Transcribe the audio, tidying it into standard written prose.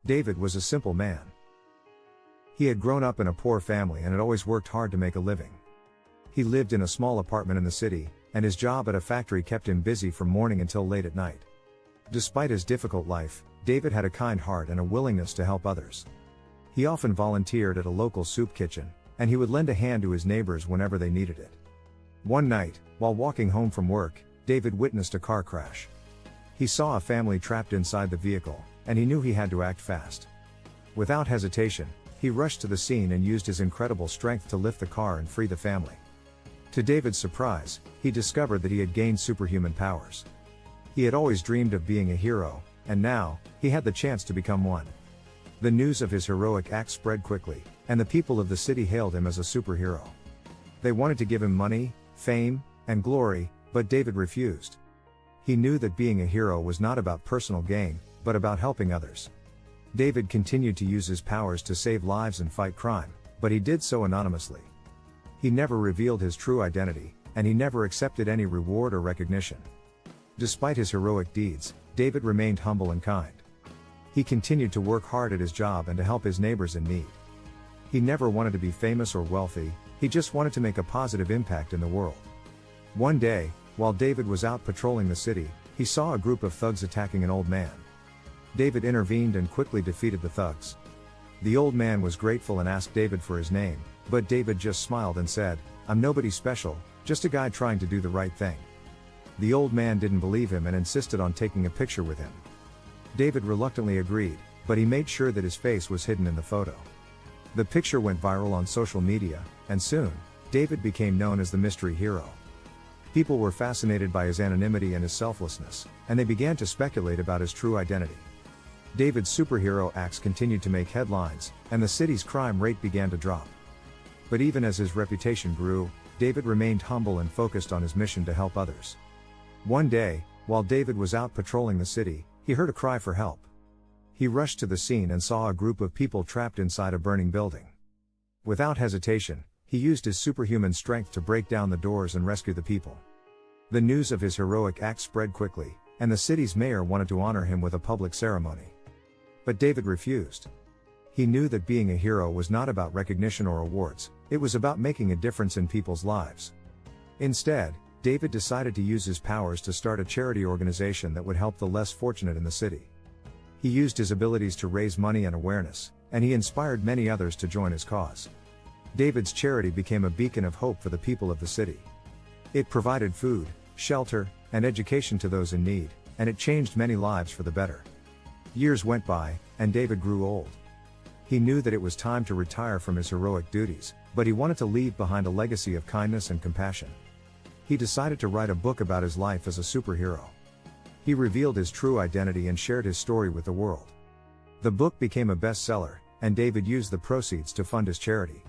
David was a simple man. He had grown up in a poor family and had always worked hard to make a living. He lived in a small apartment in the city, and his job at a factory kept him busy from morning until late at night. Despite his difficult life, David had a kind heart and a willingness to help others. He often volunteered at a local soup kitchen, and he would lend a hand to his neighbors whenever they needed it. One night, while walking home from work, David witnessed a car crash. He saw a family trapped inside the vehicle, and he knew he had to act fast. Without hesitation, he rushed to the scene and used his incredible strength to lift the car and free the family. To David's surprise, he discovered that he had gained superhuman powers. He had always dreamed of being a hero, and now, he had the chance to become one. The news of his heroic act spread quickly, and the people of the city hailed him as a superhero. They wanted to give him money, fame, and glory, but David refused. He knew that being a hero was not about personal gain, but about helping others. David continued to use his powers to save lives and fight crime, but he did so anonymously. He never revealed his true identity, and he never accepted any reward or recognition. Despite his heroic deeds, David remained humble and kind. He continued to work hard at his job and to help his neighbors in need. He never wanted to be famous or wealthy, he just wanted to make a positive impact in the world. One day, while David was out patrolling the city, he saw a group of thugs attacking an old man. David intervened and quickly defeated the thugs. The old man was grateful and asked David for his name, but David just smiled and said, "I'm nobody special, just a guy trying to do the right thing." The old man didn't believe him and insisted on taking a picture with him. David reluctantly agreed, but he made sure that his face was hidden in the photo. The picture went viral on social media, and soon, David became known as the mystery hero. People were fascinated by his anonymity and his selflessness, and they began to speculate about his true identity. David's superhero acts continued to make headlines, and the city's crime rate began to drop. But even as his reputation grew, David remained humble and focused on his mission to help others. One day, while David was out patrolling the city, he heard a cry for help. He rushed to the scene and saw a group of people trapped inside a burning building. Without hesitation, he used his superhuman strength to break down the doors and rescue the people. The news of his heroic act spread quickly, and the city's mayor wanted to honor him with a public ceremony. But David refused. He knew that being a hero was not about recognition or awards, it was about making a difference in people's lives. Instead, David decided to use his powers to start a charity organization that would help the less fortunate in the city. He used his abilities to raise money and awareness, and he inspired many others to join his cause. David's charity became a beacon of hope for the people of the city. It provided food, shelter, and education to those in need, and it changed many lives for the better. Years went by, and David grew old. He knew that it was time to retire from his heroic duties, but he wanted to leave behind a legacy of kindness and compassion. He decided to write a book about his life as a superhero. He revealed his true identity and shared his story with the world. The book became a bestseller, and David used the proceeds to fund his charity.